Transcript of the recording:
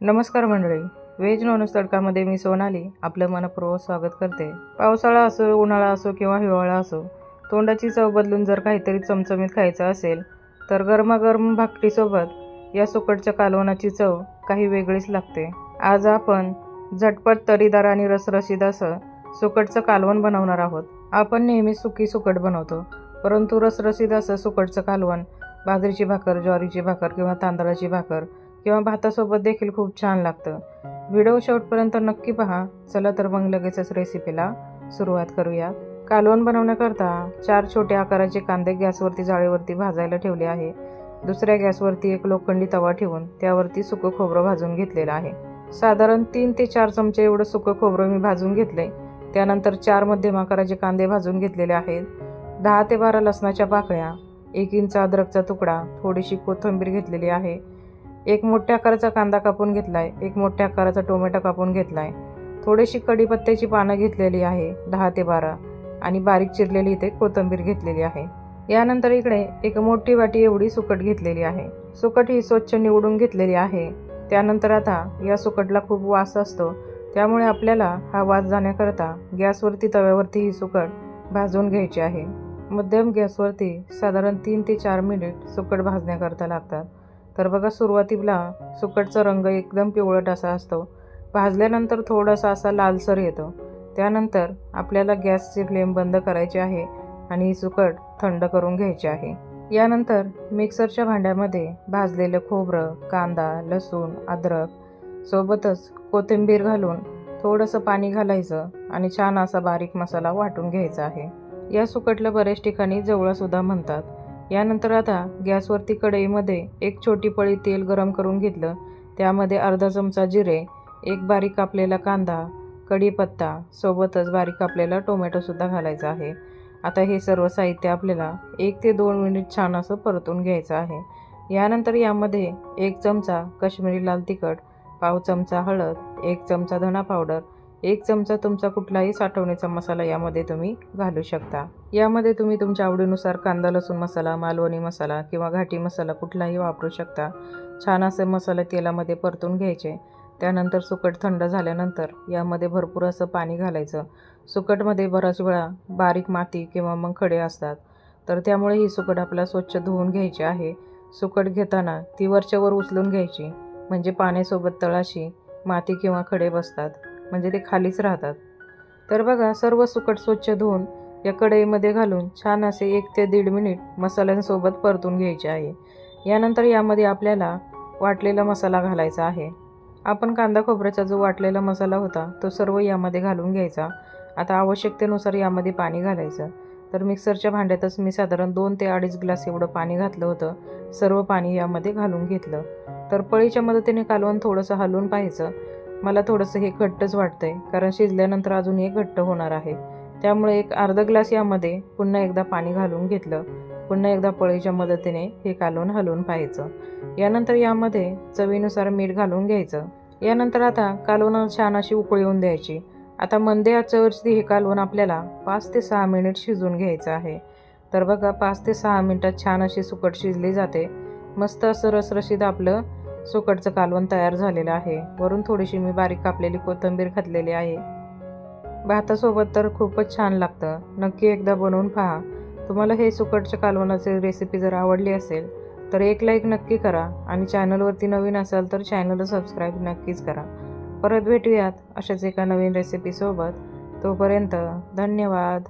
नमस्कार मंडळी, veg non veg तडकामध्ये मी सोनाली आपलं मनपूर्वक स्वागत करते। पावसाळा असो, उन्हाळा असो किंवा हिवाळा असो, तोंडाची चव बदलून जर काहीतरी चमचमीत खायचं असेल तर गरमागरम भाकरीसोबत या सुकटच्या कालवणाची चव काही वेगळीच लागते। आज आपण झटपट, तरीदार आणि रसरशीत असं सुकटचं कालवण बनवणार आहोत। आपण नेहमी सुकी सुकट बनवतो, परंतु रसरशीत असं सुकटचं कालवण बाजरीची भाकर, ज्वारीची भाकर किंवा तांदळाची भाकर किंवा भातासोबत देखील खूप छान लागतं। व्हिडिओ शेवटपर्यंत नक्की पहा। चला तर मग लगेचच रेसिपीला सुरुवात करूया। कालवण बनवण्याकरता 4 छोट्या आकाराचे कांदे गॅसवरती जाळीवरती भाजायला ठेवले आहे। दुसऱ्या गॅसवरती एक लोखंडी तवा ठेवून त्यावरती सुकं खोबरं भाजून घेतलेलं आहे। साधारण 3 ते 4 चमचे एवढं सुकं खोबरं मी भाजून घेतले। त्यानंतर 4 मध्यम आकाराचे कांदे भाजून घेतलेले आहेत। 10 ते 12 लसणाच्या पाकळ्या, 1 इंच अद्रकचा तुकडा, थोडीशी कोथिंबीर घेतलेली आहे। एक मोठ्या आकाराचा कांदा कापून घेतलाय, एक मोठ्या आकाराचा टोमॅटो कापून घेतलाय, थोडीशी कढीपत्त्याची पानं घेतलेली आहे 10 ते 12 आणि बारीक चिरलेली इथे कोथिंबीर घेतलेली आहे। यानंतर इकडे एक मोठी वाटी एवढी सुकट घेतलेली आहे। सुकट ही स्वच्छ निवडून घेतलेली आहे। त्यानंतर आता या सुकटला खूप वास असतो, त्यामुळे आपल्याला हा वास जाण्याकरता गॅसवरती तव्यावरती ही सुकट भाजून घ्यायची आहे। मध्यम गॅसवरती साधारण 3 ते 4 मिनिट सुकट भाजण्याकरता लागतात। तर बघा, सुरुवातीला सुकटचा रंग एकदम पिवळट असा असतो, भाजल्यानंतर थोडासा असा लालसर येतो। त्यानंतर आपल्याला गॅसची फ्लेम बंद करायची आहे आणि ही सुकट थंड करून घ्यायची आहे। यानंतर मिक्सरच्या भांड्यामध्ये भाजलेलं खोबरं, कांदा, लसूण, अद्रक सोबतच कोथिंबीर घालून थोडंसं पाणी घालायचं आणि छान असा बारीक मसाला वाटून घ्यायचा आहे। या सुकटला बऱ्याच ठिकाणी जवळासुद्धा म्हणतात। यानंतर आता गॅसवरती कढईमध्ये एक छोटी पळी तेल गरम करून घेतलं। त्यामध्ये अर्धा चमचा जिरे, एक बारीक कापलेला कांदा, कढीपत्ता सोबतच बारीक कापलेला टोमॅटोसुद्धा घालायचा आहे। आता हे सर्व साहित्य आपल्याला 1 ते 2 मिनिट छान असं परतून घ्यायचं आहे। यानंतर यामध्ये 1 चमचा काश्मीरी लाल तिखट, पाव चमचा हळद, 1 चमचा धना पावडर, 1 चमचा तुमचा कुठलाही साठवणीचा मसाला यामध्ये तुम्ही घालू शकता। यामध्ये तुम्ही तुमच्या आवडीनुसार कांदा लसूण मसाला, मालवणी मसाला किंवा घाटी मसाला कुठलाही वापरू शकता। छान असे मसाले तेलामध्ये परतून घ्यायचे। त्यानंतर सुकट थंड झाल्यानंतर यामध्ये भरपूर असं पाणी घालायचं। सुकटमध्ये बराच वेळा बारीक माती किंवा मग खडे असतात, तर त्यामुळे ही सुकट आपल्याला स्वच्छ धुवून घ्यायची आहे। सुकट घेताना ती वरच्यावर उचलून घ्यायची, म्हणजे पाण्यासोबत तळाशी माती किंवा खडे बसतात, म्हणजे ते खालीच राहतात। तर बघा, सर्व सुकट स्वच्छ धुवून या कढईमध्ये घालून छान असे 1 ते 1.5 मिनिट मसाल्यांसोबत परतून घ्यायचे आहे। यानंतर यामध्ये आपल्याला वाटलेला मसाला घालायचा आहे। आपण कांदा खोबऱ्याचा जो वाटलेला मसाला होता तो सर्व यामध्ये घालून घ्यायचा। आता आवश्यकतेनुसार यामध्ये पाणी घालायचं। तर मिक्सरच्या भांड्यातच मी साधारण 2 ते 2.5 ग्लास एवढं पाणी घातलं होतं। सर्व पाणी यामध्ये घालून घेतलं। तर पळीच्या मदतीने कालवण थोडंसं हलवून पाहायचं। मला थोडंसं हे घट्टच वाटतंय, कारण शिजल्यानंतर अजून हे घट्ट होणार आहे। त्यामुळे एक अर्धा ग्लास यामध्ये पुन्हा एकदा पाणी घालून घेतलं। पुन्हा एकदा पळीच्या मदतीने हे कालवण हलवून पाहायचं। यानंतर यामध्ये चवीनुसार मीठ घालून घ्यायचं। यानंतर आता कालवणाला छान अशी उकळी येऊन द्यायची। आता मंद आचेवरती हे कालवण आपल्याला 5 ते 6 मिनिट शिजवून घ्यायचं आहे। तर बघा, 5 ते 6 मिनिटात छान अशी सुकट शिजली जाते। मस्त असं रसरशीत आपलं सुकटचं कालवण तयार झालेलं आहे। वरून थोडीशी मी बारीक कापलेली कोथिंबीर घातलेली आहे। भातासोबत तर खूपच छान लागतं। नक्की एकदा बनवून पहा। तुम्हाला हे सुकटच्या कालवणाची रेसिपी जर आवडली असेल तर एक लाईक नक्की करा आणि चॅनलवरती नवीन असाल तर चॅनलला सबस्क्राईब नक्कीच करा। परत भेटूयात अशाच एका नवीन रेसिपीसोबत। तोपर्यंत धन्यवाद।